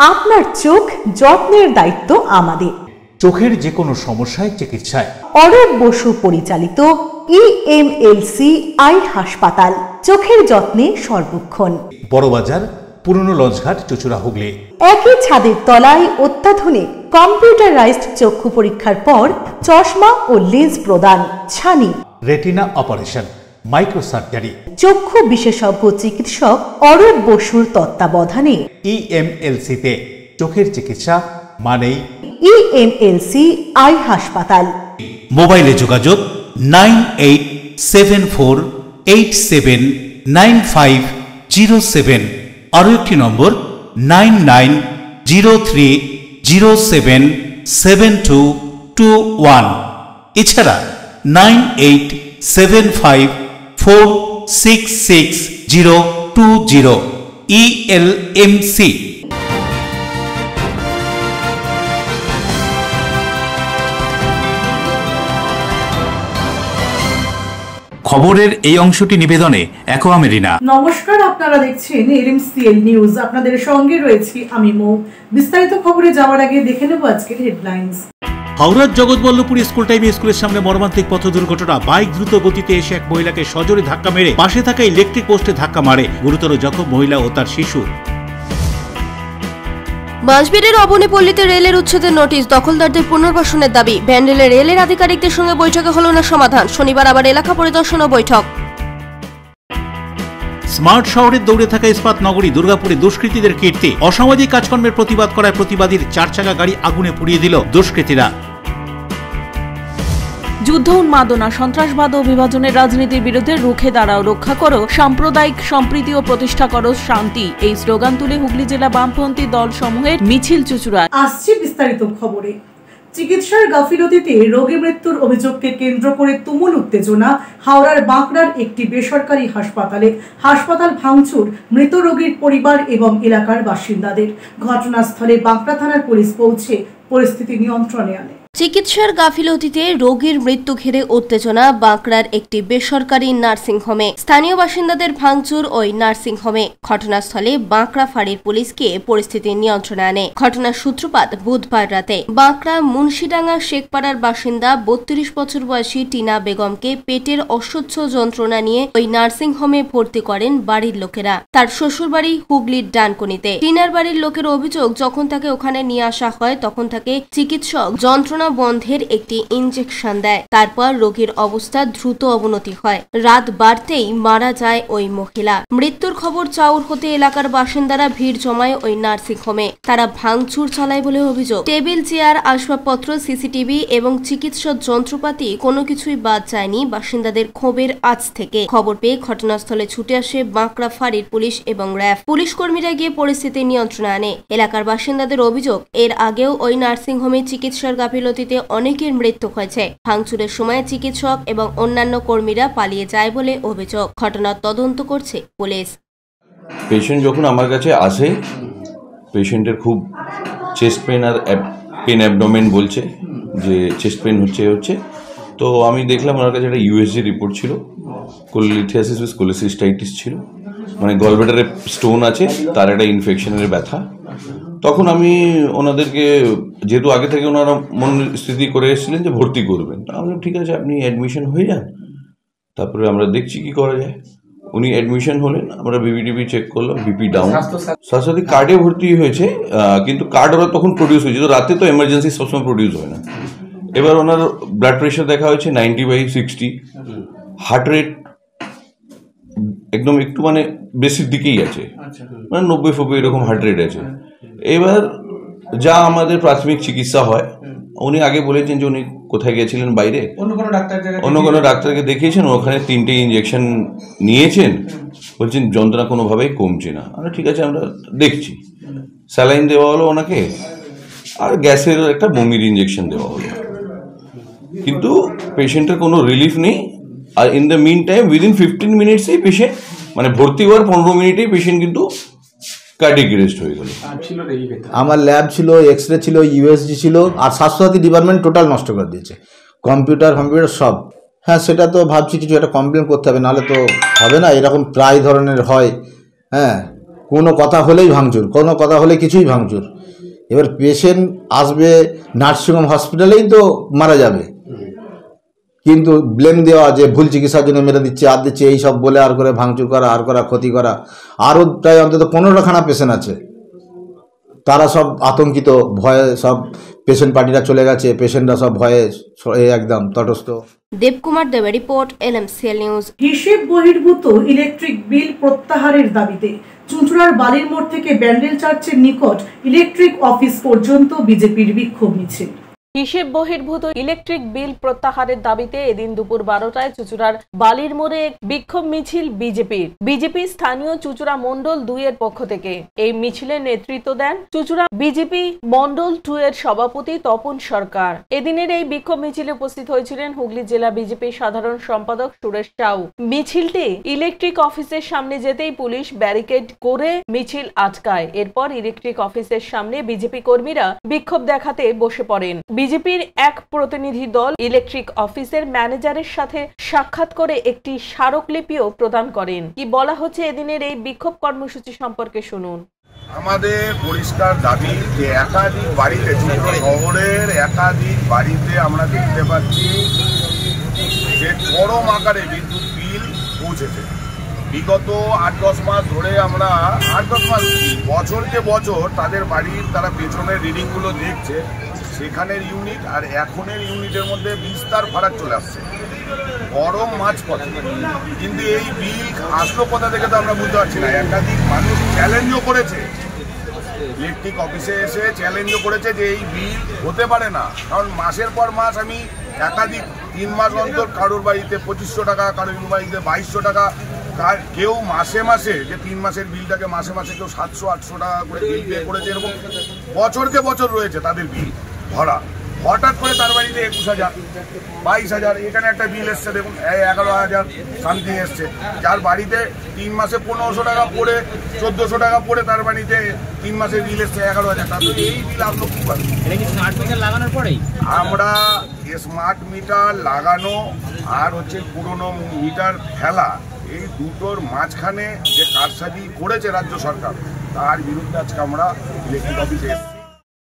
আপনার চোখ যত্নের দায়িত্ব আমাদের। চোখের যে কোনো সমস্যায় চিকিৎসায় অরূপ বসু পরিচালিত EMLC আই হাসপাতাল, চোখের যত্নে সর্বক্ষণ। বড়বাজার, পুরনো লঞ্চঘাট, চুচুড়া, হুগলি। একই ছাদের তলায় অত্যাধুনিক কম্পিউটারাইজড চক্ষু পরীক্ষার পর চশমা ও লেন্স প্রদান, ছানি, রেটিনা অপারেশন, মাইক্রোসার্জারি। চক্ষু বিশেষজ্ঞ চিকিৎসক অরূপ বসুর তত্ত্বাবধানে EMLC-তে চোখের চিকিৎসা মানেই EMLC আই হাসপাতাল। মোবাইলে যোগাযোগ 9874879507, আরও একটি নম্বর 9903077221, এছাড়া 9875466020 ELMC। খবরের এই অংশটি নিবেদনে অ্যাকোয়া মেরিনা। নমস্কার, আপনারা দেখছেন LMCL নিউজ। আপনাদের সঙ্গে রয়েছি আমি মৌ। বিস্তারিত খবরে যাওয়ার আগে দেখে নেব আজকের হেডলাইন্স। হাওড়ার জগৎবল্লভপুর স্কুল টাইমে স্কুলের সামনে মর্মান্তিক পথ দুর্ঘটনা। বাইক দ্রুত গতিতে এসে এক মহিলাকে সজোরে ধাক্কা মেরে পাশে থাকা ইলেকট্রিক পোস্টে ধাক্কা মারে। গুরুতর জখম মহিলা ও তার শিশু। বাঁশবেড়ের অবনীপল্লীতে রেলের উচ্ছেদের নোটিশ, দখলদারদের পুনর্বাসনের দাবি। ব্যান্ডেলে রেলের আধিকারিকদের সঙ্গে বৈঠকে হল না সমাধান। শনিবার আবার এলাকা পরিদর্শন ও বৈঠক। স্মার্ট শহরের দৌড়ে থাকা ইস্পাত নগরী দুর্গাপুরে দুষ্কৃতীদের কীর্তি। অসামাজিক কাজকর্মের প্রতিবাদ করায় প্রতিবাদীর 4 চাকা গাড়ি আগুনে পুড়িয়ে দিল দুষ্কৃতীরা। যুদ্ধ, উন্মাদনা, সন্ত্রাসবাদ ও বিভাজনের রাজনীতির বিরুদ্ধে রুখে দাঁড়াও, রক্ষা করো সাম্প্রদায়িক সম্প্রীতি ও প্রতিষ্ঠা করো শান্তি, এই স্লোগান তুলে হুগলি জেলা বামপন্থী দল সমূহের মিছিল চুচুড়ায়। আসছে বিস্তারিত খবরে। চিকিৎসার গাফিলতিতে রোগী মৃত্যুর অভিযোগকে কেন্দ্র করে তুমুল উত্তেজনা হাওড়ার বাঁকড়ার একটি বেসরকারি হাসপাতালে। হাসপাতাল ভাঙচুর, মৃত রোগীর পরিবার এবং এলাকার বাসিন্দাদের। ঘটনাস্থলে বাঁকড়া থানার পুলিশ পৌঁছে পরিস্থিতি নিয়ন্ত্রণে আনে। চিকিৎসার গাফিলতিতে রোগীর মৃত্যু ঘিরে উত্তেজনা বাঁকড়ার একটি বেসরকারি নার্সিংহোমে। স্থানীয় বাসিন্দাদের ভাঙচুর ওই নার্সিংহোমে। ঘটনাস্থলে বাঁকড়া ফাঁড়ির পুলিশকে পরিস্থিতি নিয়ন্ত্রণে আনে। ঘটনার সূত্রপাত বুধবার রাতে। বাঁকড়া মুন্সিডাঙ্গা শেখপাড়ার বাসিন্দা 32 বছর বয়সী টিনা বেগমকে পেটের অসহ্য যন্ত্রণা নিয়ে ওই নার্সিংহোমে ভর্তি করেন বাড়ির লোকেরা। তার শ্বশুরবাড়ি হুগলির ডানকুনিতে। টিনার বাড়ির লোকের অভিযোগ, যখন তাকে ওখানে নিয়ে আসা হয় তখন তাকে চিকিৎসক যন্ত্রণা বন্ধের একটি ইনজেকশন দেয়। তারপর রোগীর অবস্থা দ্রুত অবনতি হয়। রাত বাড়তেই মারা যায় ওই মহিলা। মৃত্যুর খবর চাউর হতে এলাকার বাসিন্দারা ভিড় জমায় ওই নার্সিংহোমে। তারা ভাঙচুর চালায় বলে অভিযোগ। টেবিল, চেয়ার, আসবাবপত্র, সিসিটিভি এবং চিকিৎসা যন্ত্রপাতি কোনো কিছুই বাদ যায়নি বাসিন্দাদের ক্ষোভের আঁচ থেকে। খবর পেয়ে ঘটনাস্থলে ছুটে আসে বাঁকড়া ফাঁড়ির পুলিশ এবং র্যাব। পুলিশ কর্মীরা গিয়ে পরিস্থিতি নিয়ন্ত্রণে আনে। এলাকার বাসিন্দাদের অভিযোগ, এর আগেও ওই নার্সিংহোমে চিকিৎসার গাফিলতিতে অনেকের মৃত্যু হয়েছে। ভাঙচুরের সময় চিকিৎসক এবং অন্যান্য কর্মীরা পালিয়ে যায় বলে অভিযোগ। ঘটনার তদন্ত করছে পুলিশ। পেশেন্ট যখন আমার কাছে আসে, পেশেন্টের খুব চেস্ট পেন আর পেন অ্যাবডোমেন বলছে যে চেস্ট পেন হচ্ছে। তো আমি দেখলাম ওনার কাছে একটা USG রিপোর্ট ছিল, কোলিথিয়াসিস উইথ কোলিসিস্টাইটিস ছিল, মানে গলব্লাডারে স্টোন আছে, তার একটা ইনফেকশনের ব্যথা। তখন আমি ওনাদেরকে, যেহেতু আগে থেকে ওনারা মন স্থিতি করে এসেছিলেন যে ভর্তি করবেন, আমি ঠিক আছে আপনি অ্যাডমিশন হয়ে যান, তারপরে আমরা দেখছি কি করা যায়। উনি অ্যাডমিশন হলেন, আমরা বিপিটিভি চেক করলাম, বিপি ডাউন। স্বাস্থ্যসাথী কার্ডে ভর্তি হয়েছে, কিন্তু কার্ড ওরা তখন প্রডিউস হয়েছে, তো রাতে তো এমার্জেন্সি সবসময় প্রডিউস হয় না। এবার ওনার ব্লাড প্রেশার দেখা হয়েছে 90/60, হার্ট রেট একদম একটু মানে বেশির দিকেই আছে, মানে 90 এরকম হার্ট রেট আছে। এবার যা আমাদের প্রাথমিক চিকিৎসা হয়, উনি আগে বলেছেন যে উনি কোথায় গেছিলেন বাইরে, অন্য কোনো ডাক্তারকে দেখিয়েছেন, ওখানে 3টে ইঞ্জেকশন নিয়েছেন, বলছেন যন্ত্রণা কোনোভাবেই কমছে না। আমরা ঠিক আছে আমরা দেখছি। স্যালাইন দেওয়া হলো ওনাকে, আর গ্যাসের একটা বমির ইঞ্জেকশন দেওয়া হলো, কিন্তু পেশেন্টের কোনো রিলিফ নেই। আর in the mean time within 15 মিনিটসেই পেশেন্ট, মানে ভর্তি হওয়ার 15 মিনিটেই পেশেন্ট কিন্তু কার্ডিয়াক অ্যারেস্ট হয়ে গেল। আমার ল্যাব ছিল, এক্সরে ছিল, USG ছিল, আর স্বাস্থ্যসাথী ডিপার্টমেন্ট টোটাল নষ্ট করে দিয়েছে, কম্পিউটার সব। হ্যাঁ, সেটা তো ভাবছি কিছু একটা কমপ্লেন করতে হবে, নাহলে তো হবে না। এরকম প্রায় ধরনের হয়। হ্যাঁ, কোনো কথা হলেই ভাঙচুর, কোনো কথা হলে কিছুই ভাঙচুর। এবার পেশেন্ট আসবে নার্সিংহোম হসপিটালেই তো মারা যাবে, কিন্তু ব্লেম দেওয়া যে ভুল চিকিৎসার জন্য মেরে দিচ্ছে আর দিচ্ছে এইসব বলে আর করে ভাঙচুর করা, আর করা, ক্ষতি করা। আরও প্রায় অন্তত 15খানা পেশেন্ট আছে, তারা সব আতঙ্কিত, ভয়ে সব পেশেন্ট পার্টিরা চলে গেছে, পেশেন্টরা সব ভয়ে একদম তটস্থ। দেবকুমার দেবের রিপোর্ট, LMCL নিউজ। হিসেব বহির্ভূত ইলেকট্রিক বিল প্রত্যাহারের দাবিতে চুঁচুড়ার বালির মোড় থেকে ব্যান্ডেল চার্চের নিকট ইলেকট্রিক অফিস পর্যন্ত বিজেপির বিক্ষোভ মিছিল। হিসেব বহির্ভূত ইলেকট্রিক বিল প্রত্যাহারের দাবিতে এদিন দুপুর 12টায় চুঁচুড়ার বালির মোড়ে এক বিক্ষোভ মিছিল বিজেপি স্থানীয় চুঁচুড়া মন্ডল 2 এর পক্ষ থেকে। এই মিছিলের নেতৃত্ব দেন চুঁচুড়া বিজেপি মন্ডল 2 এর সভাপতি তপন সরকার। এদিনের এই বিক্ষোভ মিছিলে উপস্থিত হয়েছিলেন হুগলি জেলা বিজেপির সাধারণ সম্পাদক সুরেশ সাউ। মিছিলটি ইলেকট্রিক অফিসের সামনে যেতেই পুলিশ ব্যারিকেড করে মিছিল আটকায়। এরপর ইলেকট্রিক অফিসের সামনে বিজেপি কর্মীরা বিক্ষোভ দেখাতে বসে পড়েন। বিজেপির এক প্রতিনিধি দল ইলেকট্রিক অফিসের ম্যানেজারের সাথে সাক্ষাৎ করে একটি স্মারকলিপিও প্রদান করেন। কি বলা হচ্ছে এদিনের এই বিক্ষোভ কর্মসূচি সম্পর্কে শুনুন। আমাদের পরিষ্কার দাবি যে একাধিক বাড়িতে, শহরের একাধিক বাড়িতে আমরা দেখতে পাচ্ছি যে চরম আকারে বিদ্যুৎ বিল পৌঁছেছে। বিগত 8-10 মাস ধরে আমরা 8-10 মাস বছরকে বছর তাদের বাড়ির তারা পেছনের রিডিংগুলো দেখছে, সেখানের ইউনিট আর এখনের ইউনিটের মধ্যে বিস্তার ফারাক চলে আসছে। গরম মাছ পড়ে, কিন্তু এই বিল আসলো কোথা থেকে তো আমরা বুঝতে পারছি না। একাধিক মানুষ চ্যালেঞ্জও করেছে, ইলেকট্রিক অফিসে এসে চ্যালেঞ্জও করেছে যে এই বিল হতে পারে না, কারণ মাসের পর মাস আমি একাধিক 3 মাস অন্তর কারোর বাড়িতে 2500 টাকা, কারোর বাড়িতে 2200 টাকা, কেউ মাসে মাসে যে 3 মাসের বিলটাকে মাসে মাসে কেউ 700-800 টাকা করে বিল পে করেছে। এরকম বছরকে বছর রয়েছে তাদের বিল ভরা। হঠাৎ করে তার বাড়িতে 21,000, 22,000, এখানে একটা বিল এসছে দেখুন 11,000 সামথিং এসছে। যার বাড়িতে 3 মাসে 1500 টাকা পড়ে 1400 টাকা পড়ে তার বাড়িতে 3 মাসের বিল এসছে 11,000 টাকা। এই বিল আসলো কি পারে? স্মার্ট মিটার লাগানোর পরেই আমরা স্মার্ট মিটার লাগানো আর হচ্ছে পুরনো মিটার ফেলা, এই দুটোর মাঝখানে যে কারসাজি করেছে রাজ্য সরকার, তার বিরুদ্ধে আজকে আমরা ইলেকট্রিক অফিসে এসেছি।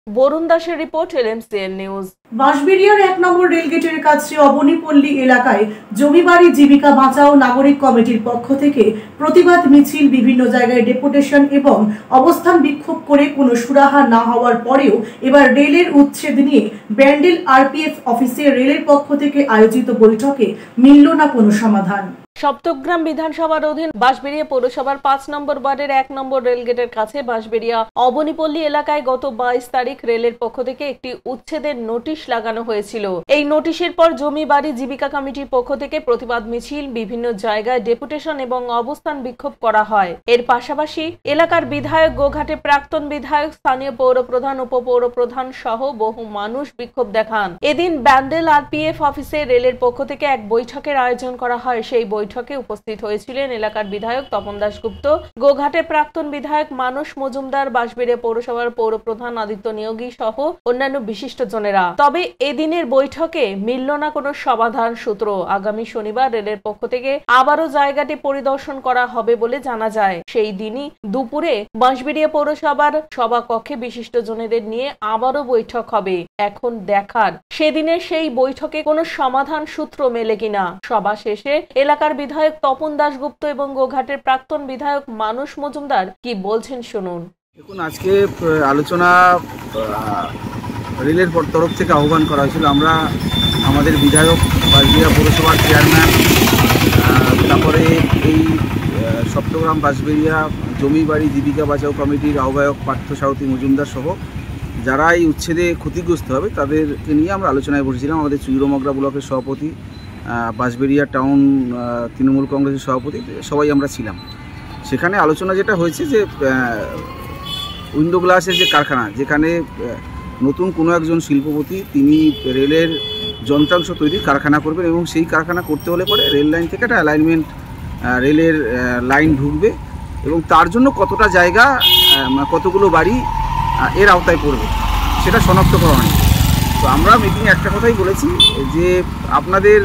বরুণ দাসের রিপোর্ট, LMCL নিউজ। বাঁশবেড়িয়ার 1 নম্বর রেলগেটের কাছে অবনীপল্লী এলাকায় জমিবাড়ি জীবিকা বাঁচাও নাগরিক কমিটির পক্ষ থেকে প্রতিবাদ মিছিল, বিভিন্ন জায়গায় ডেপুটেশন এবং অবস্থান বিক্ষোভ করে কোনো সুরাহা না হওয়ার পরেও এবার রেলের উচ্ছেদ নিয়ে ব্যান্ডেল RPF অফিসে রেলের পক্ষ থেকে আয়োজিত বৈঠকে মিলল না কোনো সমাধান। সপ্তগ্রাম বিধানসভার অধীন বাঁশবেড়িয়া পৌরসভার 5 নম্বর ওয়ার্ডের 1 নম্বর রেলগেটের কাছে বাঁশবেড়িয়া অবনীপল্লী এলাকায় গত 22 তারিখ রেলের পক্ষ থেকে একটি উচ্ছেদের নোটিশ লাগানো হয়েছিল। এই নোটিশের পর জমি বাড়ি জীবিকা কমিটির পক্ষ থেকে প্রতিবাদ মিছিল, বিভিন্ন জায়গায় ডেপুটেশন এবং অবস্থান বিক্ষোভ করা হয়। এর পাশাপাশি এলাকার বিধায়ক, গোঘাটে প্রাক্তন বিধায়ক, স্থানীয় পৌরপ্রধান, উপপৌরপ্রধান সহ বহু মানুষ বিক্ষোভ দেখান। এদিন ব্যান্ডেল RPF অফিসে রেলের পক্ষ থেকে এক বৈঠকের আয়োজন করা হয়। সেই বৈঠকে উপস্থিত হয়েছিলেন এলাকার বিধায়ক তপন দাশগুপ্ত, গোঘাটের প্রাক্তন বিধায়ক মানস মজুমদার, বাঁশবেড়িয়া পৌরসভার পৌরপ্রধান আদিত্য নিয়োগী সহ অন্যান্য বিশিষ্টজনেরা। তবে এদিনের বৈঠকে মিলল না কোনো সমাধান সূত্র। আগামী শনিবার রেলের পক্ষ থেকে আবারও জায়গাটি পরিদর্শন করা হবে বলে জানা যায়। সেই দিনই দুপুরে বাঁশবেড়িয়া পৌরসভার সভাকক্ষে বিশিষ্টজনেদের নিয়ে আবারও বৈঠক হবে। এখন দেখার সেদিনের সেই বৈঠকে কোনো সমাধান সূত্র মেলে কিনা। সভা শেষে এলাকার বিধায়ক তপন দাশগুপ্ত এবং গোঘাটের প্রাক্তন বিধায়ক মানস মজুমদার কি বলছেন শুনুন। দেখুন, আজকে আলোচনা রেলের তরফ থেকে আহ্বান করা হয়েছিল। আমরা আমাদের বিধায়ক, বাঁশবেড়িয়া পৌরসভার চেয়ারম্যান, তারপরে এই সপ্তগ্রাম বাঁশবেড়িয়া জমি বাড়ি জীবিকা বাঁচাও কমিটির আহ্বায়ক পার্থ সারথী মজুমদার সহ যারা এই উচ্ছেদে ক্ষতিগ্রস্ত হবে তাদেরকে নিয়ে আমরা আলোচনায় বসেছিলাম। আমাদের চুইরমগরা ব্লকের সভাপতি, বাঁশবেড়িয়া টাউন তৃণমূল কংগ্রেসের সভাপতি, সবাই আমরা ছিলাম। সেখানে আলোচনা যেটা হয়েছে যে উইন্ডো গ্লাসের যে কারখানা, যেখানে নতুন কোনো একজন শিল্পপতি তিনি রেলের যন্ত্রাংশ তৈরির কারখানা করবেন এবং সেই কারখানা করতে হলে পরে রেল লাইন থেকে একটা অ্যালাইনমেন্ট রেলের লাইন ঢুকবে এবং তার জন্য কতটা জায়গা, কতগুলো বাড়ি এর আওতায় পড়বে সেটা শনাক্ত করা হয়নি। তো আমরা মিটিংয়ে একটা কথাই বলেছি যে আপনাদের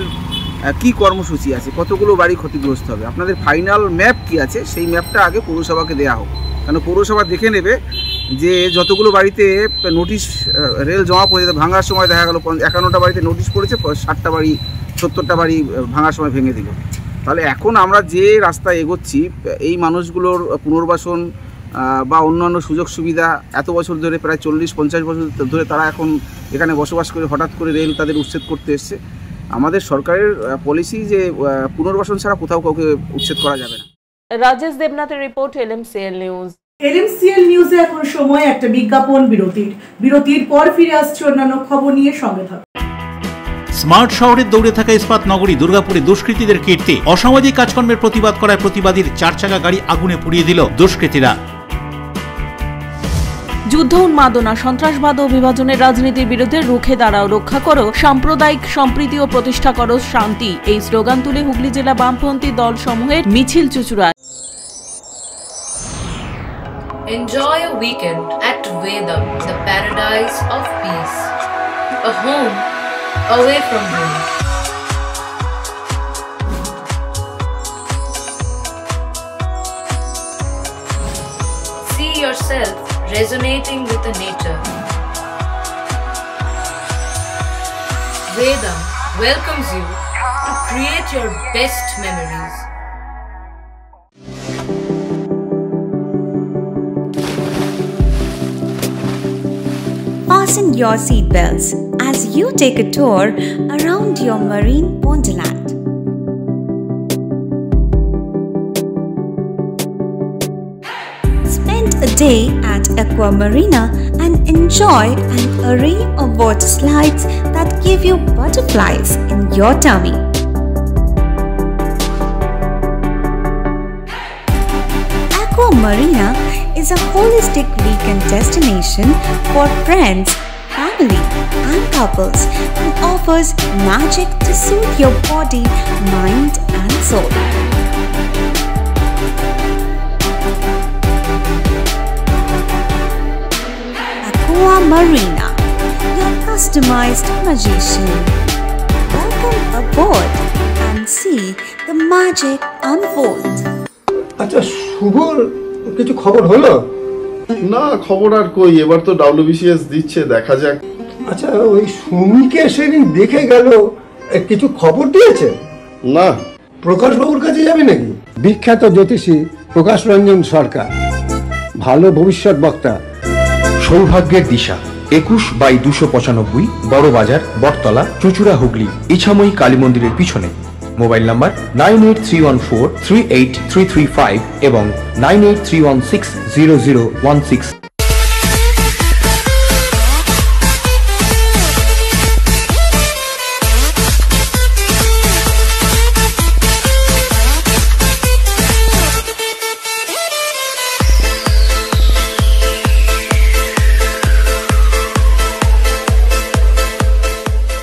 কি কর্মসূচি আছে, কতগুলো বাড়ি ক্ষতিগ্রস্ত হবে, আপনাদের ফাইনাল ম্যাপ কি আছে, সেই ম্যাপটা আগে পৌরসভাকে দেওয়া হোক। কেন পৌরসভা দেখে নেবে যে যতগুলো বাড়িতে নোটিশ রেল জমা পড়েছে, ভাঙার সময় দেখা গেল 51টা বাড়িতে নোটিশ পড়েছে, 60টা বাড়ি 70টা বাড়ি ভাঙার সময় ভেঙে দিল। তাহলে এখন আমরা যে রাস্তায় এগোচ্ছি, এই মানুষগুলোর পুনর্বাসন বা অন্যান্য সুযোগ সুবিধা, এত বছর ধরে প্রায় 40-50 বছর ধরে তারা এখন এখানে বসবাস করে হঠাৎ করে রেল তাদের উচ্ছেদ করতে এসছে। আমাদের সরকারের পলিসি যে পুনর্বাসন ছাড়া কোথাও কাউকে উচ্ছেদ করা যাবে না। রাজেশ দেবনাথের রিপোর্ট, LMCL নিউজ। LMCL নিউজে এখন সময় একটা বিজ্ঞাপন বিরতির পর ফিরে আসছে অন্যান্য খবর নিয়ে, সঙ্গে থাকুন। স্মার্ট শহরের দৌড়ে থাকা ইস্পাত নগরী দুর্গাপুরে দুষ্কৃতীদের কীর্তি। অসামাজিক কাজকর্মের প্রতিবাদ করায় প্রতিবাদীর 4 চাকা গাড়ি আগুনে পুড়িয়ে দিল দুষ্কৃতীরা। যুদ্ধ, উন্মাদনা, সন্ত্রাসবাদ ও বিভাজনের রাজনীতির বিরুদ্ধে রুখে দাঁড়াও, রক্ষা করো সাম্প্রদায়িক সম্প্রীতি ও প্রতিষ্ঠা করো শান্তি, এই স্লোগান তুলে হুগলি জেলা বামপন্থী দল সমূহের মিছিল চুঁচুড়ায়। Enjoy a weekend at Vedam, the paradise of peace, a home away from home. See yourself resonating with the nature. Vedam welcomes you to create your best memories. Fasten your seatbelts as you take a tour around your marine wonderland. Spend a day at Aqua Marina and enjoy an array of water slides that give you butterflies in your tummy. Aqua Marina is a holistic weekend destination for friends, family and couples and offers magic to soothe your body, mind and soul. Aqua Marina, your customized magician. Welcome aboard and see the magic unfold. আচ্ছা, শুভর কিছু খবর হলো? না, খবর আর কই, এবার তো WBCS দিচ্ছে, দেখা যাক। আচ্ছা, ওই সুমিকে সেদিন দেখে গেল, কিছু খবর দিয়েছে? না। প্রকাশ বাবুর কাছে যাবে নাকি? বিখ্যাত জ্যোতিষী প্রকাশ রঞ্জন সরকার, ভালো ভবিষ্যৎ বক্তা। সৌভাগ্যের দিশা, 21/295 বড় বাজার, বটতলা, চুঁচুড়া, হুগলি, ইছাময়ী কালী মন্দিরের পিছনে। মোবাইল নাম্বার 9831438335 এবং 9831600016।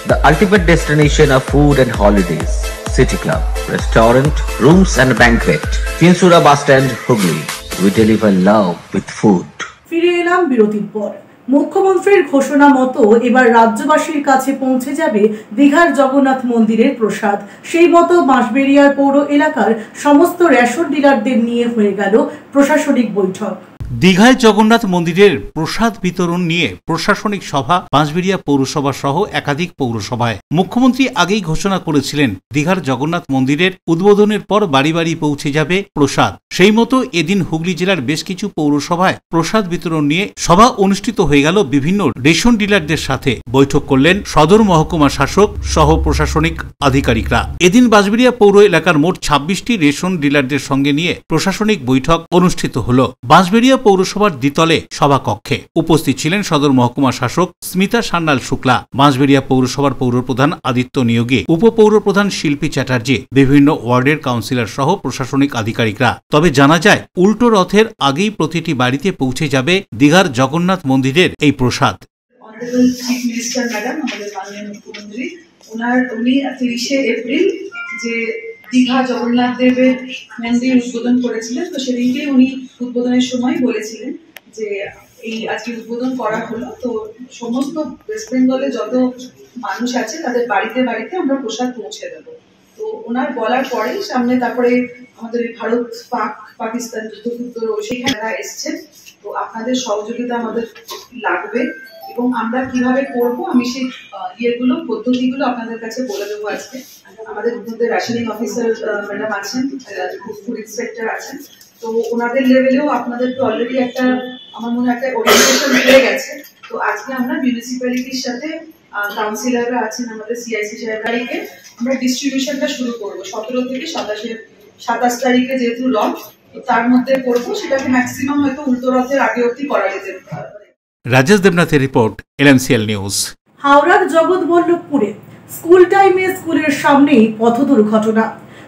The ultimate destination of food and holidays. City Club, restaurant, rooms and banquet. Chinsura Bus Stand, Hugli. We deliver love with food. ফিরে এলাম বিরতির পর। মুখ্যমন্ত্রীর ঘোষণা মতো এবার রাজ্যবাসীর কাছে পৌঁছে যাবে দীঘার জগন্নাথ মন্দিরের প্রসাদ। সেই মতো বাঁশবেড়িয়ার পৌর এলাকার সমস্ত রেশন ডিলারদের নিয়ে হয়ে গেল প্রশাসনিক বৈঠক। দীঘায় জগন্নাথ মন্দিরের প্রসাদ বিতরণ নিয়ে প্রশাসনিক সভা বাঁশবেড়িয়া পৌরসভা সহ একাধিক পৌরসভায়। মুখ্যমন্ত্রী আগেই ঘোষণা করেছিলেন দীঘার জগন্নাথ মন্দিরের উদ্বোধনের পর বাড়ি বাড়ি পৌঁছে যাবে প্রসাদ। সেই মতো এদিন হুগলি জেলার বেশ কিছু পৌরসভায় প্রসাদ বিতরণ নিয়ে সভা অনুষ্ঠিত হয়ে গেল। বিভিন্ন রেশন ডিলারদের সাথে বৈঠক করলেন সদর মহকুমা শাসক সহ প্রশাসনিক আধিকারিকরা। এদিন বাঁশবেড়িয়া পৌর এলাকার মোট 26টি রেশন ডিলারদের সঙ্গে নিয়ে প্রশাসনিক বৈঠক অনুষ্ঠিত হল বাঁশবেড়িয়া পৌরসভার দ্বিতলে সভাকক্ষে। উপস্থিত ছিলেন সদর মহকুমা শাসক স্মিতা সান্যাল শুক্লা, বাঁশবেড়িয়া পৌরসভার পৌরপ্রধান আদিত্য নিয়োগী, উপপৌরপ্রধান শিল্পী চ্যাটার্জি, বিভিন্ন ওয়ার্ডের কাউন্সিলর সহ প্রশাসনিক আধিকারিকরা। তবে জানা যায় উল্টো রথের আগেই প্রতিটি বাড়িতে পৌঁছে যাবে দীঘার জগন্নাথ মন্দিরের এই প্রসাদ। যে দীঘা জগন্নাথ দেবের মন্দির উদ্বোধন করেছিলেন, তো সেদিনকে উনি উদ্বোধনের সময় বলেছিলেন যে এই আজকে উদ্বোধন করা হলো, তো সমস্ত ওয়েস্ট বেঙ্গলে যত মানুষ আছে তাদের বাড়িতে বাড়িতে আমরা প্রসাদ পৌঁছে দেবো। তো ওনার বলার পরেই সামনে তারপরে আমাদের এই ভারত পাকিস্তান যুদ্ধ সেখানে এসছেন। তো আপনাদের সহযোগিতা আমাদের লাগবে এবং আমরা কিভাবে করব আমি সেই পদ্ধতিগুলো আপনাদের কাছে বলে দেবো আজকে। আমাদের মধ্যে রেশনিং অফিসার ম্যাডাম আছেন, ফুড ইন্সপেক্টর আছেন, তো ওনাদের লেভেলেও আপনাদেরকে অলরেডি একটা আমার মনে হয় একটা ওরিয়েন্টেশন হয়ে গেছে। তো আজকে আমরা মিউনিসিপ্যালিটির সাথে কাউন্সিলররা আছেন আমাদের সিআইসি সাহেবকে আমরা ডিস্ট্রিবিউশনটা শুরু করবো 17 থেকে 27 তারিখে যেহেতু লঞ্চ, তার মধ্যে করবো। সেটাকে ম্যাক্সিমাম হয়তো উল্টো রথের আগে অব্দি করা যেতে পারে। রাজেশ দেবনাথের রিপোর্ট, LMCL নিউজ। হাওড়ার জগৎবল্লভপুরে স্কুল টাইমে স্কুলের সামনেই পথ দুর্ঘটনা।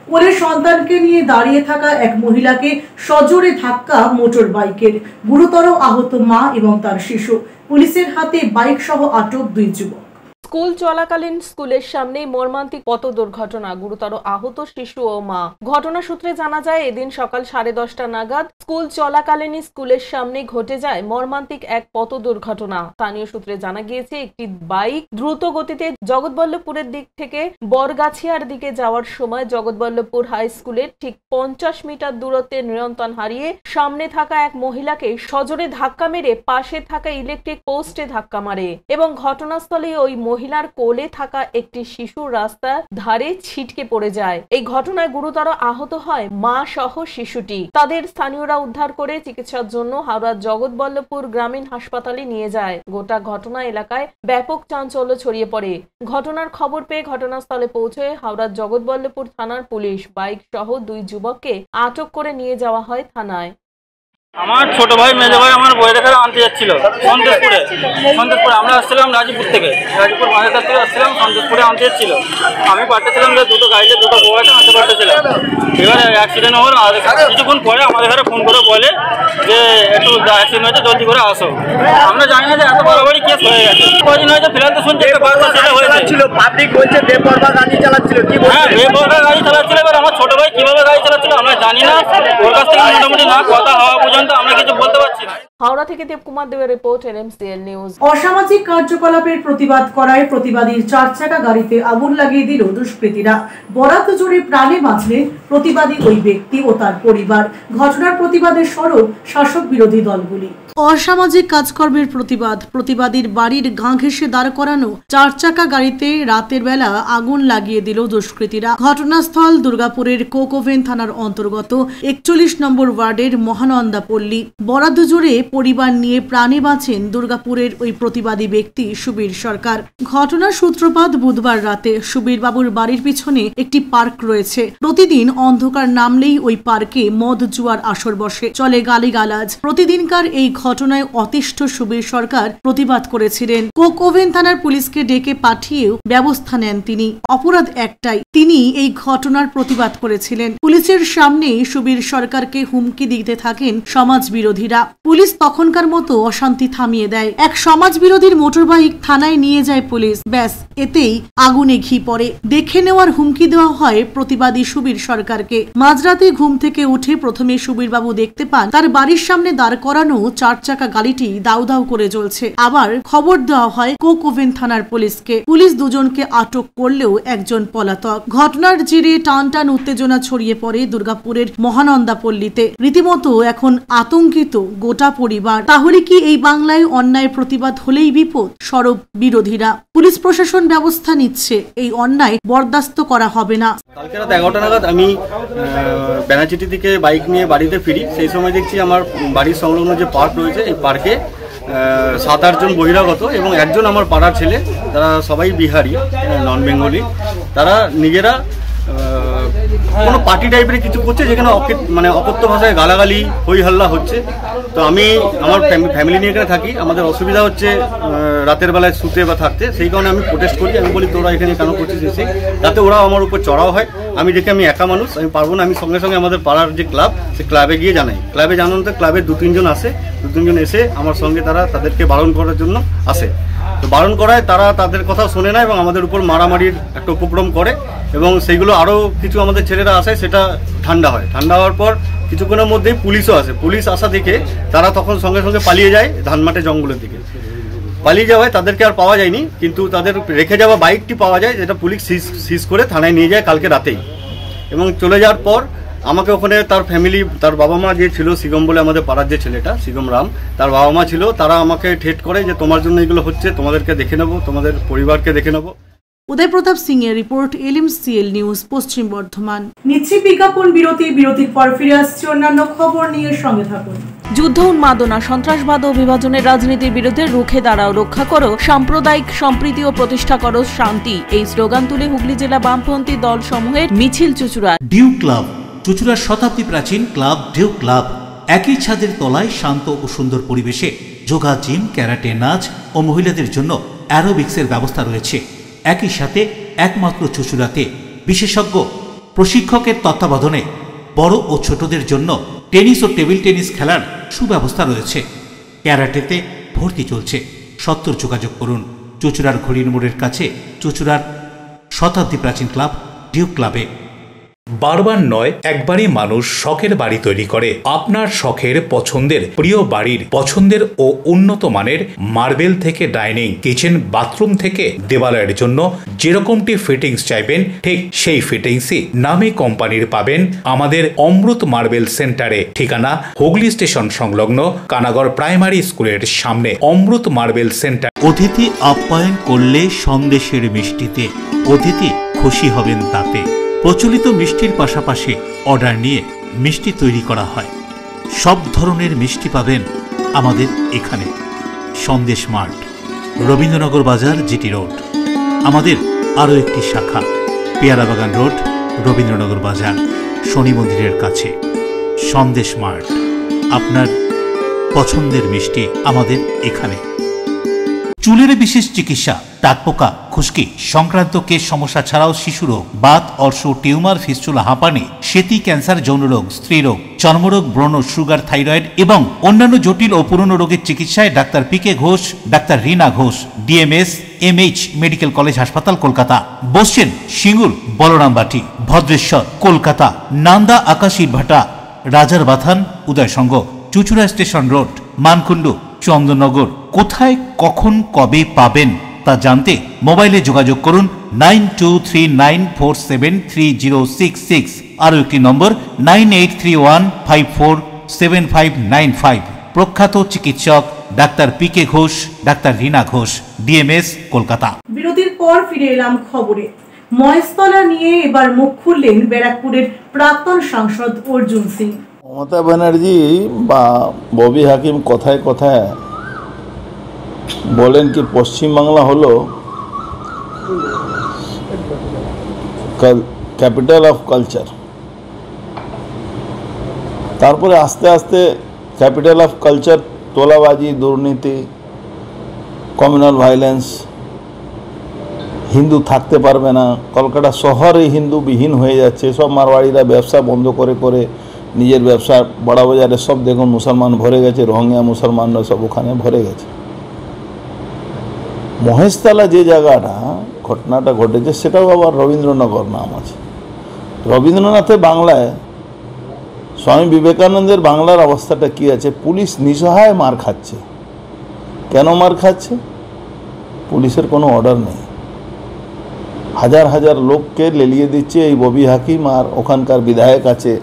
কোলে সন্তানকে নিয়ে দাঁড়িয়ে থাকা এক মহিলাকে সজোরে ধাক্কা মোটর বাইকের, গুরুতর আহত মা এবং তার শিশু। পুলিশের হাতে বাইক সহ আটক 2 যুবক। স্কুল চলাকালীন স্কুলের সামনে মর্মান্তিক পথ দুর্ঘটনা, গুরুতর আহত শিশু ও মা। ঘটনা সূত্রে জানা যায় এদিন সকাল 10:30 নাগাদ স্কুল চলাকালীন স্কুলের সামনে ঘটে যায় মর্মান্তিক এক পথ দুর্ঘটনা। স্থানীয় সূত্রে জানা গিয়েছে একটি বাইক দ্রুত গতিতে জগৎবল্লভপুরের দিক থেকে বরগাছিয়ার দিকে যাওয়ার সময় জগৎবল্লভপুর হাই স্কুলের ঠিক 50 মিটার দূরত্বে নিয়ন্ত্রণ হারিয়ে সামনে থাকা এক মহিলাকে সজোরে ধাক্কা মেরে পাশে থাকা ইলেকট্রিক পোস্টে ধাক্কা মারে এবং ঘটনাস্থলে ওই মহিলার কোলে থাকা একটি শিশু রাস্তার ধারে ছিটকে পড়ে যায়। এই ঘটনায় গুরুতর আহত হয় মা সহ শিশুটি। তাদের স্থানীয়রা উদ্ধার করে চিকিৎসার জন্য হাওড়ার জগৎবল্লভপুর গ্রামীণ হাসপাতালে নিয়ে যায়। গোটা ঘটনা এলাকায় ব্যাপক চাঞ্চল্য ছড়িয়ে পড়ে। ঘটনার খবর পেয়ে ঘটনাস্থলে পৌঁছে হাওড়ার জগৎবল্লভপুর থানার পুলিশ বাইক সহ 2 যুবককে আটক করে নিয়ে যাওয়া হয় থানায়। আমার ছোট ভাই মেজো ভাই আমার বই দেখা আনতে যাচ্ছিল সন্তোষপুরে। আমরা আসছিলাম রাজীবপুর থেকে, রাজীবপুর বাজার থেকে আসছিলাম, সন্তোষপুরে আনতে যাচ্ছিল। আমি পাঠাচ্ছিলাম যে দুটো গাড়িতে দুটো বউটা আনতে পাঠাচ্ছিলাম। এবার অ্যাক্সিডেন্ট হওয়ার কিছুক্ষণ পরে আমাদের ঘরে ফোন করে বলে যে একটু অ্যাক্সিডেন্ট হয়েছে, জলদি করে আসো। আমরা জানি না যে এত বড় কেস হয়ে গেছে। কদিন হয়েছে ফিলহাল তো শুনছি একটা বাচ্চা ছেলে হয়েছিল। পাবলিক বলছে বেপরোয়া গাড়ি চালাচ্ছিল। কি হ্যাঁ, বেপরোয়া গাড়ি চালাচ্ছিল। এবার আমার ছোট ভাই কিভাবে গাড়ি চালাচ্ছিল আমরা জানি না। ওর কাছ থেকে মোটামুটি না কথা হওয়া পর্যন্ত আমরা কিছু বলতে পারছি না। হাওড়া থেকে দেবকুমার দেবের রিপোর্ট, LMCL নিউজ। অসামাজিক কার্যকলাপের প্রতিবাদ করায় প্রতিবাদীর 4 চাকা গাড়িতে আগুন লাগিয়ে দিল দুষ্কৃতীরা। বরাত জোরে প্রাণে বাঁচলেন প্রতিবাদী ওই ব্যক্তি ও তার পরিবার। ঘটনার প্রতিবাদে সরব শাসক বিরোধী দলগুলি। অসামাজিক কাজকর্মের প্রতিবাদীর বাড়ির গাঁ ঘেঁষে দাঁড় করানো 4 চাকা গাড়িতে রাতের বেলা আগুন লাগিয়ে দিল দুষ্কৃতীরা। ঘটনাস্থল দুর্গাপুরের কোকোভেন থানার অন্তর্গত 41 নম্বর ওয়ার্ডের মহানন্দা পল্লী। বরাত জোরে পরিবার নিয়ে প্রাণে বাঁচেন দুর্গাপুরের ওই প্রতিবাদী ব্যক্তি সুবীর সরকার। ঘটনার সূত্রপাত বুধবার রাতে। সুবীর বাবুর বাড়ির পিছনে একটি পার্ক রয়েছে। প্রতিদিন অন্ধকার নামলেই ওই পার্কে মদ জুয়ার আসর বসে, চলে গালিগালাজ। প্রতিদিনকার এই ঘটনায় অতিষ্ঠ সুবীর সরকার প্রতিবাদ করেছিলেন। কোকোভেন থানার পুলিশকে ডেকে পাঠিয়েও ব্যবস্থা নেন তিনি। অপরাধ একটাই, তিনি এই ঘটনার প্রতিবাদ করেছিলেন। পুলিশের সামনেই সুবীর সরকারকে হুমকি দিতে থাকেন সমাজ বিরোধীরা। পুলিশ তখনকার মতো অশান্তি থামিয়ে দেয়। এক সমাজ বিরোধীর মোটরবাইক থানায় নিয়ে যায় পুলিশ। ব্যাস, এতেই আগুনে ঘি পড়ে। দেখে নেওয়ার হুমকি দেওয়া হয় প্রতিবাদী সুবীর সরকারকে। মাঝরাতে ঘুম থেকে উঠে প্রথমে সুবীর বাবু দেখতে পান তার বাড়ির সামনে দাঁড় করানো 4 চাকা গাড়িটি দাউ দাউ করে জ্বলছে। আবার খবর দেওয়া হয় কোকোভেন থানার পুলিশকে। পুলিশ 2 জনকে আটক করলেও একজন পলাতক। ঘটনার জেরে টানটান উত্তেজনা ছড়িয়ে পড়ে দুর্গাপুরের মহানন্দা পল্লীতে। রীতিমতো এখন আতঙ্কিত গোটা পরিবার। তাহলে কি এই বাংলায় অন্যায় প্রতিবাদ হলেই বিপদ? সরব বিরোধীরা। পুলিশ প্রশাসন ব্যবস্থা নিচ্ছে, এই অন্যায় বরদাস্ত করা হবে না। কালকে রাত 11টা নাগাদ আমি বেনাচিটি থেকে বাইক নিয়ে বাড়িতে ফিরি। সেই সময় দেখছি আমার বাড়ির সংলগ্ন যে পার্ক রয়েছে, এই পার্কে 7-8 জন বহিরাগত এবং একজন আমার পাড়ার ছেলে, তারা সবাই বিহারি, নন বেঙ্গলি। তারা নিজেরা কোনো পার্টি টাইপের কিছু করছে, যেখানে অকথ্য ভাষায় গালাগালি হই হাল্লা হচ্ছে। তো আমি আমার ফ্যামিলি নিয়ে এখানে থাকি, আমাদের অসুবিধা হচ্ছে রাতের বেলায় শুতে বা থাকতে। সেই কারণে আমি প্রোটেস্ট করি। আমি বলি তোরা এখানে কেন করছিস এসে, তাতে ওরা আমার উপর চড়াও হয়। আমি দেখি আমি একা মানুষ, আমি পারবো না। আমি সঙ্গে সঙ্গে আমাদের পাড়ার যে ক্লাব, সে ক্লাবে গিয়ে জানাই। ক্লাবে জানানোতে ক্লাবের 2-3 জন আসে। 2-3 জন এসে আমার সঙ্গে তাদেরকে বারণ করার জন্য আসে। তো বারণ করায় তারা তাদের কথা শোনে না এবং আমাদের উপর মারামারির একটা উপক্রম করে এবং সেইগুলো আরও কিছু আমাদের ছেলেরা আসে, সেটা ঠান্ডা হয়। ঠান্ডা হওয়ার পর কিছুক্ষণের মধ্যেই পুলিশও আসে। পুলিশ আসা দেখে তারা তখন সঙ্গে সঙ্গে পালিয়ে যায় ধানমাটে জঙ্গলের দিকে। পালিয়ে যাওয়ায় তাদেরকে আর পাওয়া যায়নি, কিন্তু তাদের রেখে যাওয়া বাইকটি পাওয়া যায়, যেটা পুলিশ সিজ করে থানায় নিয়ে যায় কালকে রাতেই। এবং চলে যাওয়ার পর আমাকে ওখানে তার ফ্যামিলি, তার বাবা মা যে ছিল, সিগম বলে আমাদের পাড়ার যে ছেলেটা সিগম রাম, তার বাবা মা ছিল, তারা আমাকে ঠেট করে যে তোমার জন্য এগুলো হচ্ছে, তোমাদেরকে দেখে নেবো, তোমাদের পরিবারকে দেখে নেবো। উদয় প্রতাপ সিং এর রিপোর্ট, এলএমসিএল নিউজ, পশ্চিম বর্ধমান। নিচ্ছি বিজ্ঞাপন বিরতি, বিরতির পর ফিরে আসছে অন্যান্য খবর নিয়ে, সঙ্গে থাকুন। যুদ্ধ, উন্মাদনা, সন্ত্রাসবাদ ও বিভাজনের রাজনীতির বিরুদ্ধে রুখে দাঁড়াও, রক্ষা করো সাম্প্রদায়িক সম্প্রীতি ও প্রতিষ্ঠা করো শান্তি, এই স্লোগান তুলে হুগলি জেলা বামপন্থী দল সমূহের মিছিল চুঁচুড়া। ডিউ ক্লাব, চুঁচুড়ার শতাব্দী প্রাচীন ক্লাব ডিউ ক্লাব একই ছাদের তলায় শান্ত ও সুন্দর পরিবেশে যোগা, জিম, ক্যারাটে, নাচ ও মহিলাদের জন্য অ্যারোবিক্সের ব্যবস্থা রয়েছে। একই সাথে একমাত্র চুঁচুড়াতে বিশেষজ্ঞ প্রশিক্ষকের তত্ত্বাবধানে বড় ও ছোটদের জন্য টেনিস ও টেবিল টেনিস খেলার সুব্যবস্থা রয়েছে। ক্যারাটেতে ভর্তি চলছে। সত্তর যোগাযোগ করুন চুঁচুড়ার ঘড়ির মোড়ের কাছে চুঁচুড়ার শতাব্দী প্রাচীন ক্লাব ডিউ ক্লাবে। বারবার নয়, একবারই মানুষ শখের বাড়ি তৈরি করে। আপনার শখের পছন্দের প্রিয় বাড়ির পছন্দের ও উন্নত মানের মার্বেল থেকে ডাইনিং, কিচেন, বাথরুম থেকে দেওয়ালের জন্য যেরকমটি ফিটিংস চাইবেন ঠিক সেই ফিটিংসই নামী কোম্পানির পাবেন আমাদের অমৃত মার্বেল সেন্টারে। ঠিকানা হুগলি স্টেশন সংলগ্ন কানাগড় প্রাইমারি স্কুলের সামনে অমৃত মার্বেল সেন্টার। অতিথি আপ্যায়ন করলে সন্দেশের মিষ্টিতে অতিথি খুশি হবেন তাতে। প্রচলিত মিষ্টির পাশাপাশি অর্ডার নিয়ে মিষ্টি তৈরি করা হয়। সব ধরনের মিষ্টি পাবেন আমাদের এখানে। সন্দেশ মার্ট, রবীন্দ্রনগর বাজার, জিটি রোড। আমাদের আরও একটি শাখা পেয়ারাবাগান রোড, রবীন্দ্রনগর বাজার, শনি মন্দিরের কাছে। সন্দেশ মার্ট, আপনার পছন্দের মিষ্টি আমাদের এখানে। চুলের বিশেষ চিকিৎসা, টাকপোকা, খুশকি সংক্রান্ত কেশ সমস্যা ছাড়াও শিশু রোগ, বাত, অর্শ, টিউমার, ফিস্টুলা, হাঁপানি, সেতি, ক্যান্সার, যৌনরোগ, স্ত্রীরোগ, চর্মরোগ, ব্রণ, সুগার, থাইরয়েড এবং অন্যান্য জটিল ও পুরনো রোগের চিকিৎসায় doctor PK Ghosh, doctor Rina Ghosh, DMS MH medical college হাসপাতাল, কলকাতা। বসছেন সিঙ্গুর, বলরামবাটি, ভদ্রেশ্বর, কলকাতা। নান্দা, আকাশ ইটভাটা, রাজার বাথান, উদয়সঙ্গ, চুঁচুড়া স্টেশন রোড, মানকুণ্ডু, চন্দননগর। কোথায়, কখন, কবে পাবেন তা জানতে মোবাইলে যোগাযোগ করুন 9239473066। আরও একটি নম্বর 9831547595। প্রখ্যাত চিকিৎসক doctor PK Ghosh, doctor Rina Ghosh, DMS, Kolkata. বিরতির পর ফিরে এলাম খবরে। মহেশতলা নিয়ে এবার মুখ খুললেন ব্যারাকপুরের প্রাক্তন সাংসদ অর্জুন সিং। মমতা ব্যানার্জি বা ববি হাকিম কথায় কথায় বলেন কি পশ্চিমবাংলা হলো ক্যাপিটাল অফ কালচার। তারপরে আস্তে আস্তে ক্যাপিটাল অফ কালচার তোলাবাজি, দুর্নীতি, কমিউনাল ভায়োলেন্স, হিন্দু থাকতে পারবে না, কলকাতা শহরে হিন্দু বিহীন হয়ে যাচ্ছে। সব মারওয়াড়িরা ব্যবসা বন্ধ করে করে নিজের ব্যবসা বড়া বাজারে সব দেখুন মুসলমান ভরে গেছে, রোহিঙ্গা মুসলমানরা সব ওখানে ভরে গেছে। মহেশতলা যে জায়গাটা ঘটনাটা ঘটেছে সেটাও আবার রবীন্দ্রনগর নাম আছে। রবীন্দ্রনাথের বাংলায় স্বামী বিবেকানন্দের বাংলার অবস্থাটা কী আছে? পুলিশ নিঃসহায় মার খাচ্ছে। কেন মার খাচ্ছে? পুলিশের কোনো অর্ডার নেই। হাজার হাজার লোককে লেলিয়ে দিচ্ছে এই ববি হাকিম আর ওখানকার বিধায়ক আছে,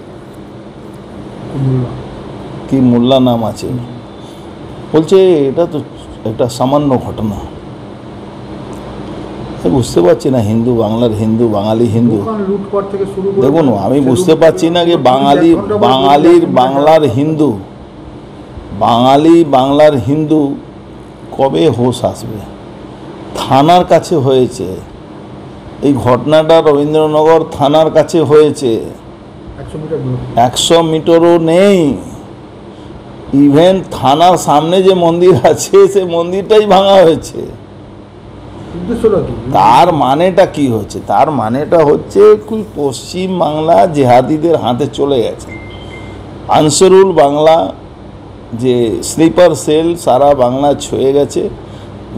কি মোল্লা নাম আছে, বলছে এটা তো একটা সামান্য ঘটনা। বুঝতে পারছি না হিন্দু বাংলার হিন্দু, বাঙালি হিন্দু। দেখুন, আমি বুঝতে পারছি না যে বাঙালির বাংলার হিন্দু, বাঙালি বাংলার হিন্দু কবে হোশ আসবে? থানার কাছে হয়েছে এই ঘটনাটা, রবীন্দ্রনগর থানার কাছে হয়েছে, 100 মিটারও নেই। ইভেন থানার সামনে যে মন্দির আছে সে মন্দিরটাই ভাঙা হয়েছে। তার মানেটা কি হচ্ছে? তার মানেটা হচ্ছে পশ্চিম বাংলা জেহাদিদের হাতে চলে গেছে। আনসারুল বাংলা যে স্লিপার সেল সারা বাংলা ছুঁয়ে গেছে।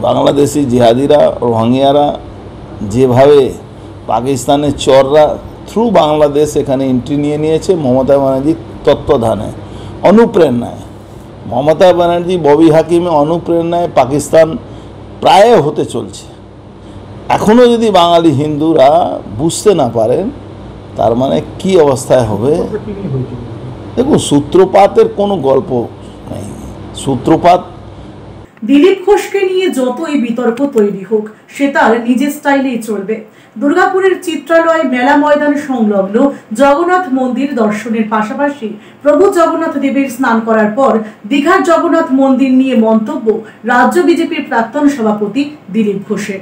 বাংলাদেশি জিহাদিরা, রোহিঙ্গারা যেভাবে পাকিস্তানের চররা থ্রু বাংলাদেশ এখানে এন্ট্রি নিয়ে নিয়েছে মমতা ব্যানার্জির তত্ত্বাবধানে, অনুপ্রেরণায়। মমতা ব্যানার্জি ববি হাকিমের অনুপ্রেরণায় পাকিস্তান প্রায় হতে চলছে। এখনও যদি বাঙালি হিন্দুরা বুঝতে না পারেন তার মানে কি অবস্থায় হবে দেখুন, সূত্রপাতের কোনো গল্প নেই। সূত্রপাত দিলীপ ঘোষকে নিয়ে যতই বিতর্ক তৈরি হোক, সে তার নিজের স্টাইলেই চলবে। দুর্গাপুরের চিত্রালয় মেলা ময়দান সংলগ্ন জগন্নাথ মন্দির দর্শনের পাশাপাশি প্রভু জগন্নাথ দেবের স্নান করার পর দীঘার জগন্নাথ মন্দির নিয়ে মন্তব্য রাজ্য বিজেপির প্রাক্তন সভাপতি দিলীপ ঘোষের।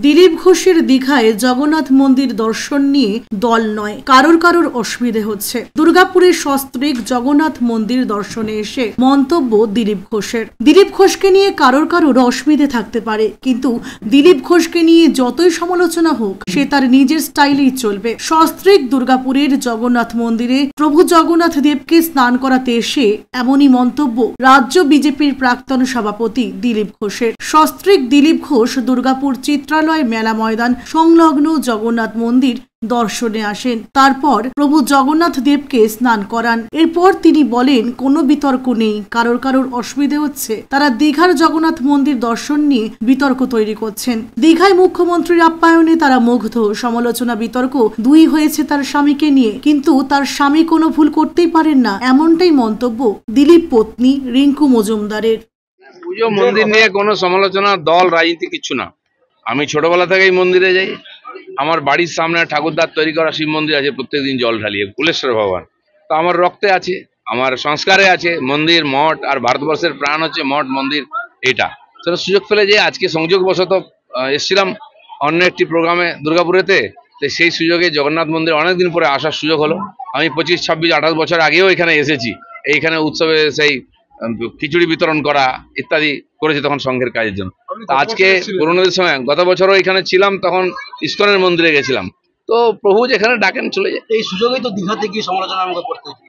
দিলীপ ঘোষের দীঘায় জগন্নাথ মন্দির দর্শন নিয়ে দল নয়, কারোর অসুবিধে হচ্ছে। দুর্গাপুরের সস্ত্রীক জগন্নাথ মন্দির দর্শনে এসে মন্তব্য দিলীপ ঘোষের। দিলীপ ঘোষকে নিয়ে কারোর অসুবিধে থাকতে পারে, কিন্তু দিলীপ ঘোষকে নিয়ে যতই সমালোচনা হোক, সে তার নিজের স্টাইলেই চলবে। সস্ত্রীক দুর্গাপুরের জগন্নাথ মন্দিরে প্রভু জগন্নাথ দেবকে স্নান করাতে এসে এমনই মন্তব্য রাজ্য বিজেপির প্রাক্তন সভাপতি দিলীপ ঘোষের। সস্ত্রীক দিলীপ ঘোষ দুর্গাপুর চিত্রালয় মেলা ময়দান সংলগ্ন জগন্নাথ মন্দির দর্শনে আসেন, তারপর প্রভু জগন্নাথ দেবকে স্নান করান। এরপর তিনি বলেন, কোনো বিতর্ক নেই, কারোর অসুবিধে হচ্ছে। তারা দীঘার জগন্নাথ মন্দির দর্শন নিয়ে বিতর্ক তৈরি করছেন। দীঘায় মুখ্যমন্ত্রীর আপ্যায়নে তারা মুগ্ধ। সমালোচনা বিতর্ক দুই হয়েছে তার স্বামীকে নিয়ে, কিন্তু তার স্বামী কোনো ভুল করতেই পারেন না, এমনটাই মন্তব্য দিলীপ পত্নী রিঙ্কু মজুমদারের। পুজো মন্দির নিয়ে কোনো সমালোচনা, দল, রাজনীতি কিচ্ছু না। আমি ছোটবেলা থেকেই মন্দিরে যাই। আমার বাড়ির সামনে ঠাকুরদার তৈরি করা শিব মন্দির আছে, প্রত্যেকদিন জল ঢালিয়ে, কুলেশ্বর ভগবান। তো আমার রক্তে আছে, আমার সংস্কারে আছে মন্দির, মঠ। আর ভারতবর্ষের প্রাণ হচ্ছে মঠ, মন্দির। এটা সেটা সুযোগ পেলে যে আজকে সংযোগবশত এসেছিলাম অন্য একটি প্রোগ্রামে দুর্গাপুরেতে, তো সেই সুযোগে জগন্নাথ মন্দির অনেকদিন পরে আসার সুযোগ হলো। আমি 25, 26, 28 বছর আগেও এখানে এসেছি। এইখানে উৎসবে সেই খিচুড়ি বিতরণ করা ইত্যাদি করেছে তখন সংঘের কাজের জন্য। আজকে পুরোনোদের সময় গত বছরও এখানে ছিলাম, তখন ইস্কনের মন্দিরে গেছিলাম। তো প্রভু যেখানে ডাকেন চলে যায়। এই সুযোগেই তো দীঘাতে গিয়ে সমালোচনা আমাকে করতে হয়।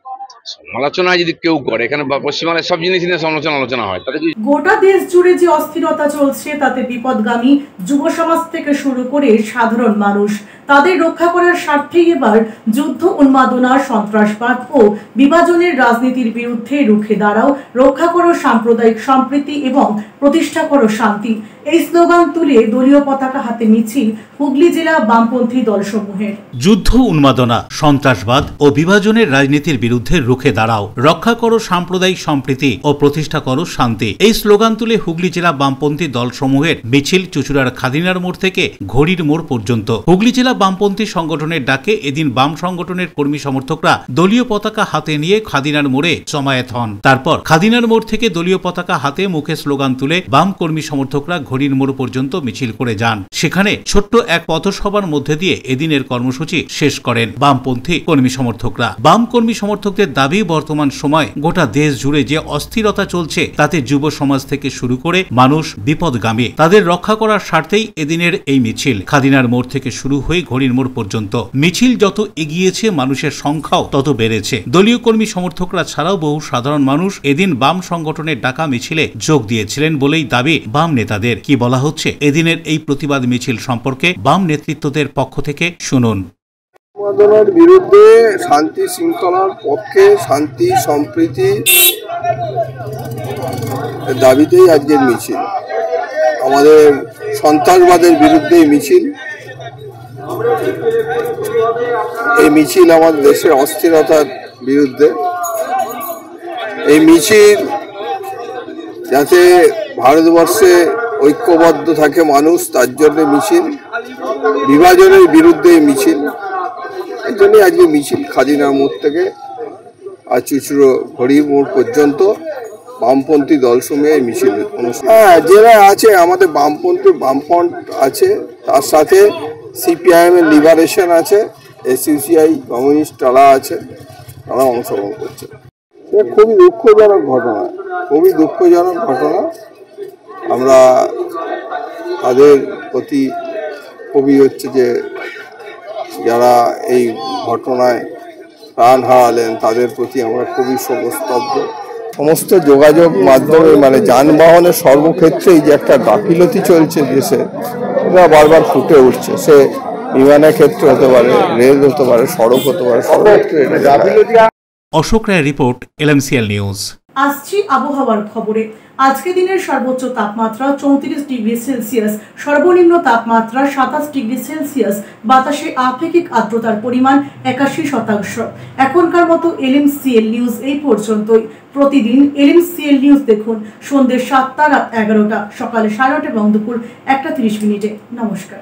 সমালোচনা যদি কেউ করে, এখানে পশ্চিমবাংলায় সব জিনিস নিয়ে আলোচনা হয়। তাতে গোটা দেশ জুড়ে যে অস্থিরতা চলছে, তাতে বিপদগামী যুব সমাজ থেকে শুরু করে সাধারণ মানুষ, তাদের রক্ষা করার স্বার্থেই এবার যুদ্ধ, উন্মাদনা, সন্ত্রাসবাদ ও বিভাজনের রাজনীতির বিরুদ্ধে রুখে দাঁড়াও, রক্ষা করো সাম্প্রদায়িক সম্প্রীতি এবং প্রতিষ্ঠা করো শান্তি, এই স্লোগান তুলে দলীয় পতাকা হাতে মিছিল হুগলি জেলা বামপন্থী দলসমূহের। যুদ্ধ, উন্মাদনা, সন্ত্রাসবাদ ও বিভাজনের রাজনীতির বিরুদ্ধে রুখে দাঁড়াও, রক্ষা করো সাম্প্রদায়িক সম্প্রীতি ও প্রতিষ্ঠা করো শান্তি, এই স্লোগান তুলে হুগলি জেলা বামপন্থী দলসমূহের মিছিল চুঁচুড়ার খাদিনার মোড় থেকে ঘড়ির মোড় পর্যন্ত। হুগলি জেলা বামপন্থী সংগঠনের ডাকে এদিন বাম সংগঠনের কর্মী সমর্থকরা দলীয় পতাকা হাতে নিয়ে খাদিনার মোড়ে জমায়েত হন। তারপর খাদিনার মোড় থেকে দলীয় পতাকা হাতে মুখে স্লোগান তুলে বাম কর্মী সমর্থকরা ঘড়ির মোড় পর্যন্ত মিছিল করে যান। সেখানে ছোট্ট এক পথসভার মধ্যে দিয়ে এদিনের কর্মসূচি শেষ করেন বামপন্থী কর্মী সমর্থকরা। বাম কর্মী সমর্থকদের দাবি, বর্তমান সময় গোটা দেশ জুড়ে যে অস্থিরতা চলছে, তাতে যুব সমাজ থেকে শুরু করে মানুষ বিপদগামী, তাদের রক্ষা করার স্বার্থেই এদিনের এই মিছিল খাদিনার মোড় থেকে শুরু হয়ে ঘড়ির মোড় পর্যন্ত। মিছিল যত এগিয়েছে, মানুষের সংখ্যাও তত বেড়েছে। দলীয় কর্মী সমর্থকরা ছাড়াও বহু সাধারণ মানুষ এদিন বাম সংগঠনের ডাকা মিছিলে যোগ দিয়েছিলেন বলেই দাবি বাম নেতাদের। কি বলা হচ্ছে এদিনের এই প্রতিবাদ মিছিল সম্পর্কে বাম নেতৃত্বদের পক্ষ থেকে শুনুন। উন্মাদনার বিরুদ্ধে, শান্তি শৃঙ্খলার পক্ষে, শান্তি সম্প্রীতি দাবিতেই আজকের মিছিল। আমাদের সন্ত্রাসবাদের বিরুদ্ধে মিছিল। এই মিছিল আমাদের দেশের অস্থিরতার বিরুদ্ধে। এই মিছিল যাতে ভারতবর্ষে ঐক্যবদ্ধ থাকে মানুষ, তার জন্য মিছিল। বিভাজনের বিরুদ্ধে মিছিল। এই জন্যই আজকে মিছিল খাদিনা মোড় থেকে আর চুচুড়ো ঘড়ির মোড় পর্যন্ত বামপন্থী দলসমূহে মিছিল অনুষ্ঠান। হ্যাঁ, যারা আছে আমাদের বামফ্রন্ট আছে, তার সাথে সিপিআইএম এর লিবারেশন আছে, এসইউসিআই কমিউনিস্ট তারা আছে, তারা অংশগ্রহণ করছে। খুবই দুঃখজনক ঘটনা, খুবই দুঃখজনক ঘটনা। আমরা তাদের প্রতি খুবই হচ্ছে যে যারা এই ঘটনায় প্রাণ হারালেন, তাদের প্রতি আমরা খুবই শোকস্তব্ধ। সমস্ত যোগাযোগ মাধ্যমে মানে যানবাহনের সর্বক্ষেত্রেই যে একটা গাফিলতি চলছে দেশে, এটা বারবার ফুটে উঠছে। সে বিমানের ক্ষেত্রে হতে পারে, রেল হতে পারে, সড়ক হতে পারে, সর্বক্ষেত্রে এটা গাফিলতি। অশোক রায় রিপোর্ট, LMCL নিউজ। আসছি আবহাওয়ার খবরে। আজকে দিনের সর্বোচ্চ তাপমাত্রা 34 ডিগ্রি সেলসিয়াস, সর্বনিম্ন তাপমাত্রা 27 ডিগ্রি সেলসিয়াস, বাতাসে আপেক্ষিক আর্দ্রতার পরিমাণ 81%। এখনকার মতো LMCL নিউজ এই পর্যন্তই। প্রতিদিন LMCL নিউজ দেখুন সন্ধ্যে 7টা, রাত 11টা, সকালে 9:30 এবং দুপুর 1:30। নমস্কার।